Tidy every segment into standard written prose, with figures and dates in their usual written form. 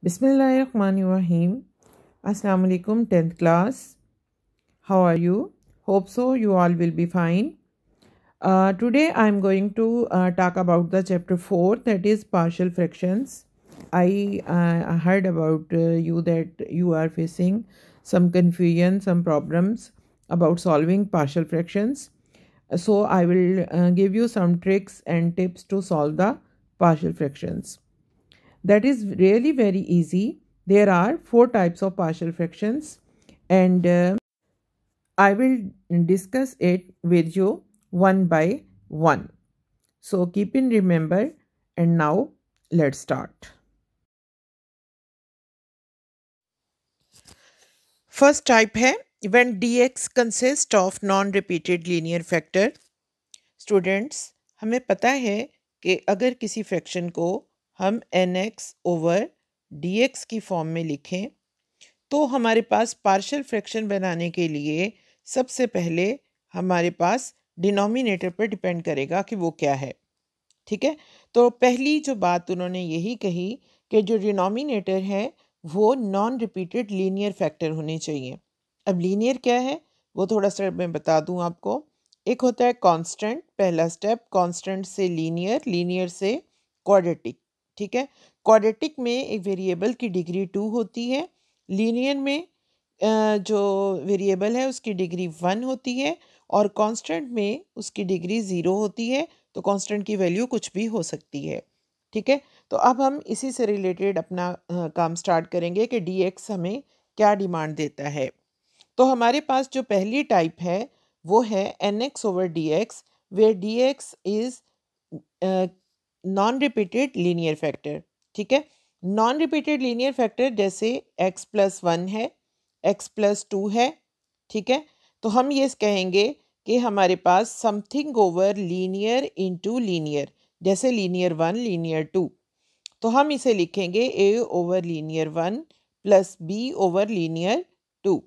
Bismillahirrahmanirrahim. Assalamu alaikum 10th class. How are you? Hope so you all will be fine. Today I am going to talk about the chapter 4, that is partial fractions. I heard about you that you are facing some confusion, some problems about solving partial fractions. So I will give you some tricks and tips to solve the partial fractions. That is really very easy. There are 4 types of partial fractions, and I will discuss it with you one by one. So keep in remember, and now let's start. First type है when dx consists of non-repeated linear factor. Students, हमें पता है कि अगर किसी fraction को हम nx over dx की फॉर्म में लिखें तो हमारे पास पार्शियल फ्रैक्शन बनाने के लिए सबसे पहले हमारे पास डिनोमिनेटर पर डिपेंड करेगा कि वो क्या है। ठीक है, तो पहली जो बात उन्होंने यही कही कि जो डिनोमिनेटर है वो नॉन रिपीटेड लीनियर फैक्टर होने चाहिए। अब लीनियर क्या है वो थोड़ा सा मैं बता दूं आपको। एक होता है कांस्टेंट, पहला स्टेप, कांस्टेंट से लीनियर, लीनियर से क्वाड्रेटिक। ठीक है, क्वाड्रेटिक में एक वेरिएबल की डिग्री 2 होती है, लीनियर में जो वेरिएबल है उसकी डिग्री 1 होती है और कांस्टेंट में उसकी डिग्री 0 होती है। तो कांस्टेंट की वैल्यू कुछ भी हो सकती है। ठीक है, तो अब हम इसी से रिलेटेड अपना काम स्टार्ट करेंगे कि dx हमें क्या डिमांड देता है। तो हमारे पास जो पहली टाइप है वो है nx over dx, where dx is non repeated linear factor. ठीक है, नॉन रिपीटेड लीनियर फैक्टर जैसे x प्लस 1 है, x प्लस 2 है। ठीक है, तो हम ये कहेंगे कि हमारे पास something over linear into linear, जैसे लीनियर 1 लीनियर 2, तो हम इसे लिखेंगे a over linear 1 plus b over linear 2।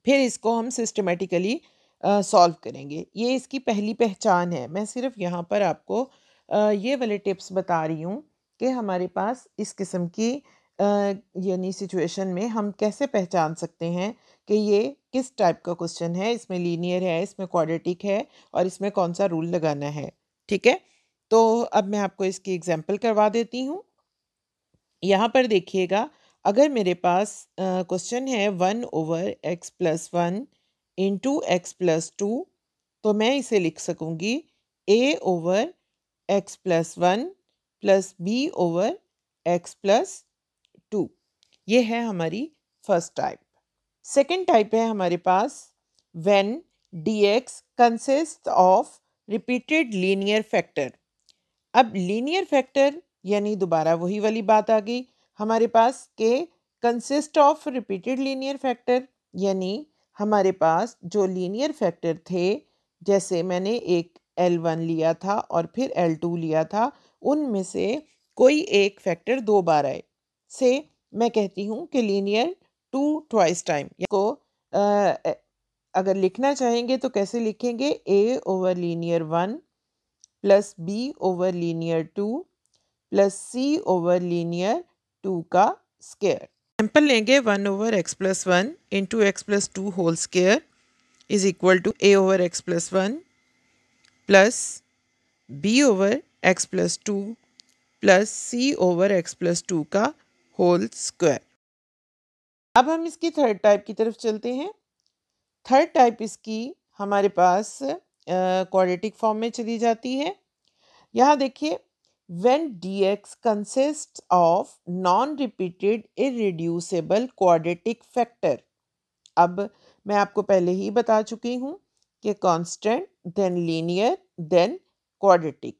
फिर इसको हम सिस्टमेटिकली सॉल्व करेंगे। ये इसकी पहली पहचान है। मैं सिर्फ यहाँ पर आपको ये वाले टिप्स बता रही हूँ कि हमारे पास इस किस्म की यानी सिचुएशन में हम कैसे पहचान सकते हैं कि ये किस टाइप का क्वेश्चन है, इसमें लीनियर है, इसमें क्वाड्रेटिक है और इसमें कौन सा रूल लगाना है। ठीक है, तो अब मैं आपको इसकी एग्जांपल करवा देती हूँ। यहाँ पर देखिएगा, अगर मेरे पास क्वेश्चन है 1 over x plus 1 into x plus 2, तो मैं इसे लिख सकूँगी a over x plus 1 plus b over x plus 2। ये है हमारी फर्स्ट टाइप। सेकेंड टाइप है हमारे पास when dx consist of repeated linear factor. अब लीनियर फैक्टर यानी दोबारा वही वाली बात आ गई हमारे पास के consist of repeated linear factor, यानी हमारे पास जो लीनियर फैक्टर थे, जैसे मैंने एक L1 लिया था और फिर L2 लिया था, उनमें से कोई एक फैक्टर 2 बार आए से मैं कहती हूँ कि लीनियर 2 ट्वाइस टाइम को अगर लिखना चाहेंगे तो कैसे लिखेंगे, a over linear 1 plus b over linear 2 plus c over linear 2 का स्क्वायर। एग्जाम्पल लेंगे 1 over x plus 1 into x plus 2 whole square is equal to a over x plus 1 plus b over x plus 2 plus c over x plus 2 का whole square. अब हम इसकी third type की तरफ चलते हैं। Third type इसकी हमारे पास क्वाड्रेटिक फॉर्म में चली जाती है। यहाँ देखिए, when dx consists of non-repeated irreducible quadratic factor। अब मैं आपको पहले ही बता चुकी हूँ कि constant, then linear, then quadratic.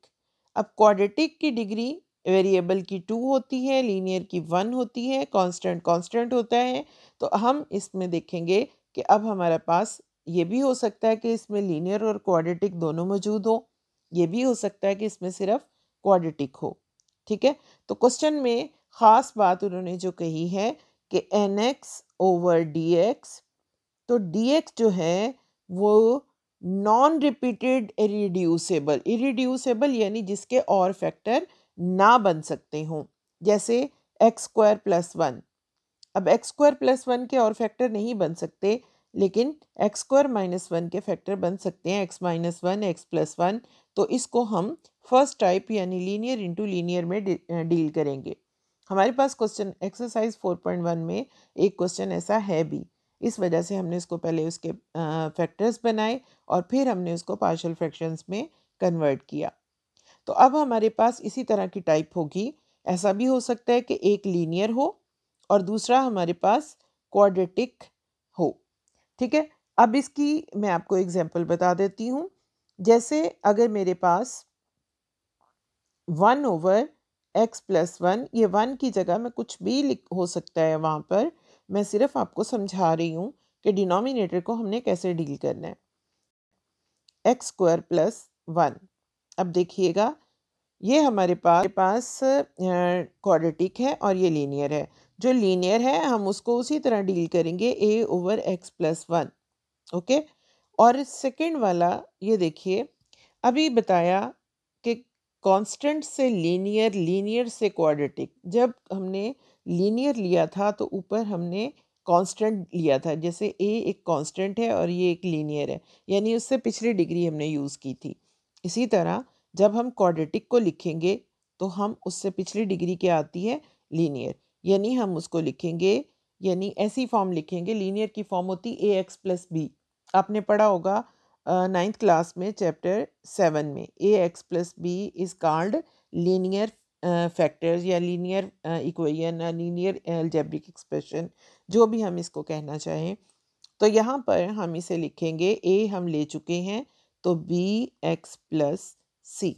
अब क्वाड्रेटिक की डिग्री वेरिएबल की 2 होती है, लीनियर की 1 होती है, कांस्टेंट कांस्टेंट होता है। तो हम इसमें देखेंगे कि अब हमारे पास ये भी हो सकता है कि इसमें लीनियर और क्वाड्रेटिक दोनों मौजूद हो, ये भी हो सकता है कि इसमें सिर्फ क्वाड्रेटिक हो। ठीक है, तो क्वेश्चन में ख़ास बात उन्होंने जो कही है कि nx ओवर dx, तो dx जो है वो नॉन रिपीटेड इरिड्यूसेबल, इरिड्यूसेबल यानी जिसके और फैक्टर ना बन सकते हों, जैसे एक्स स्क्वायर प्लस 1। अब एक्स स्क्वायर प्लस 1 के और फैक्टर नहीं बन सकते, लेकिन एक्स स्क्वायर माइनस 1 के फैक्टर बन सकते हैं, एक्स माइनस 1, एक्स प्लस 1। तो इसको हम फर्स्ट टाइप यानी लीनियर इंटू लीनियर में डील करेंगे। हमारे पास क्वेश्चन एक्सरसाइज 4.1 में एक क्वेश्चन ऐसा है भी, इस वजह से हमने इसको पहले उसके फैक्टर्स बनाए और फिर हमने उसको पार्शियल फ्रैक्शंस में कन्वर्ट किया। तो अब हमारे पास इसी तरह की टाइप होगी। ऐसा भी हो सकता है कि एक लीनियर हो और दूसरा हमारे पास क्वाड्रेटिक हो। ठीक है, अब इसकी मैं आपको एग्जांपल बता देती हूँ। जैसे अगर मेरे पास 1/x + 1, ये 1 की जगह में कुछ भी हो सकता है वहाँ पर, मैं सिर्फ आपको समझा रही हूँ कि डिनोमिनेटर को हमने कैसे डील करना है। x² + 1। अब देखिएगा, ये हमारे पास क्वाड्रेटिक है और ये लीनियर है। जो लीनियर है हम उसको उसी तरह डील करेंगे a/x + 1। ओके, और सेकंड वाला ये देखिए, अभी बताया कि कांस्टेंट से लीनियर, लीनियर से क्वाड्रेटिक। जब हमने लीनियर लिया था तो ऊपर हमने कांस्टेंट लिया था, जैसे a एक कांस्टेंट है और ये एक लीनियर है, यानी उससे पिछली डिग्री हमने यूज़ की थी। इसी तरह जब हम क्वाड्रेटिक को लिखेंगे तो हम उससे पिछली डिग्री क्या आती है, लीनियर, यानी हम उसको लिखेंगे, यानी ऐसी फॉर्म लिखेंगे। लीनियर की फॉर्म होती ax + b। आपने पढ़ा होगा 9th क्लास में चैप्टर 7 में, ax + b is called linear factors या लीनियर इक्वेशन या लीनियर अलजेब्रिक एक्सप्रेशन, जो भी हम इसको कहना चाहें। तो यहाँ पर हम इसे लिखेंगे, a हम ले चुके हैं तो bx + c,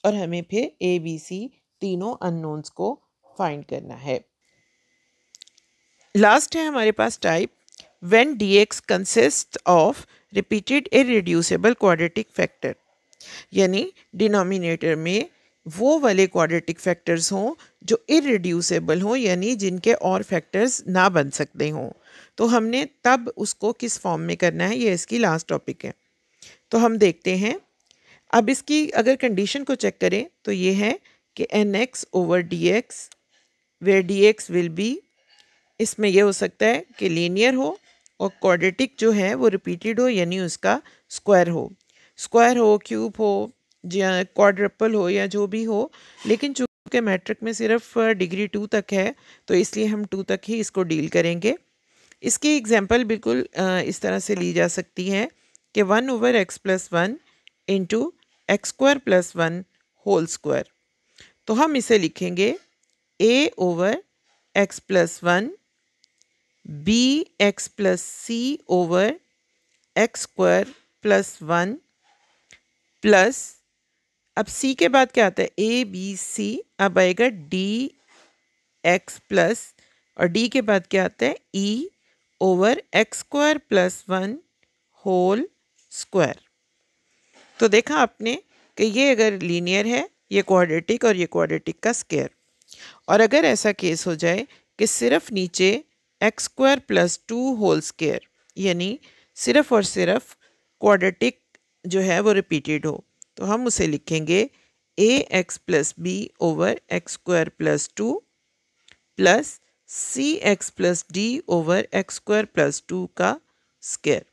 और हमें फिर a b c तीनों अननोन्स को फाइंड करना है। लास्ट है हमारे पास type when dx consists of repeated irreducible quadratic factor, यानी डिनोमिनेटर में वो वाले क्वाड्रेटिक फैक्टर्स हों जो इरेड्यूसेबल हों, यानी जिनके और फैक्टर्स ना बन सकते हों। तो हमने तब उसको किस फॉर्म में करना है, ये इसकी लास्ट टॉपिक है। तो हम देखते हैं। अब इसकी अगर कंडीशन को चेक करें तो ये है कि nx/dx where dx will be, इसमें यह हो सकता है कि लीनियर हो और क्वाड्रेटिक जो है वो रिपीटेड हो, यानी उसका स्क्वायर हो, क्यूब हो या क्वाड्रपल हो या जो भी हो। लेकिन चूँकि मैट्रिक में सिर्फ डिग्री 2 तक है तो इसलिए हम 2 तक ही इसको डील करेंगे। इसकी एग्जांपल बिल्कुल इस तरह से ली जा सकती है कि 1/x + 1 into x² + 1 whole square. तो हम इसे लिखेंगे a/x + 1 bx + c/x² + 1 प्लस, अब c के बाद क्या आता है, a b c, अब आएगा dx प्लस, और d के बाद क्या आता है, e/x² + 1 होल स्क्वायर। तो देखा आपने कि ये अगर लीनियर है, ये क्वाड्रेटिक और ये क्वाड्रेटिक का स्क्वायर। और अगर ऐसा केस हो जाए कि सिर्फ नीचे x² + 2 होल स्क्वायर, यानी सिर्फ और सिर्फ क्वाड्रेटिक जो है वो रिपीटेड हो, तो हम उसे लिखेंगे ax + b/x² + 2 plus cx + d/x² + 2 का स्क्वायर।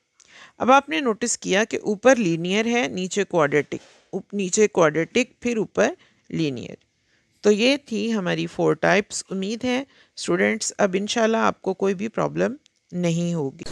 अब आपने नोटिस किया कि ऊपर लीनियर है, नीचे क्वाड्रेटिक, फिर ऊपर लीनियर। तो ये थी हमारी 4 टाइप्स। उम्मीद है स्टूडेंट्स अब इंशाल्लाह आपको कोई भी प्रॉब्लम नहीं होगी।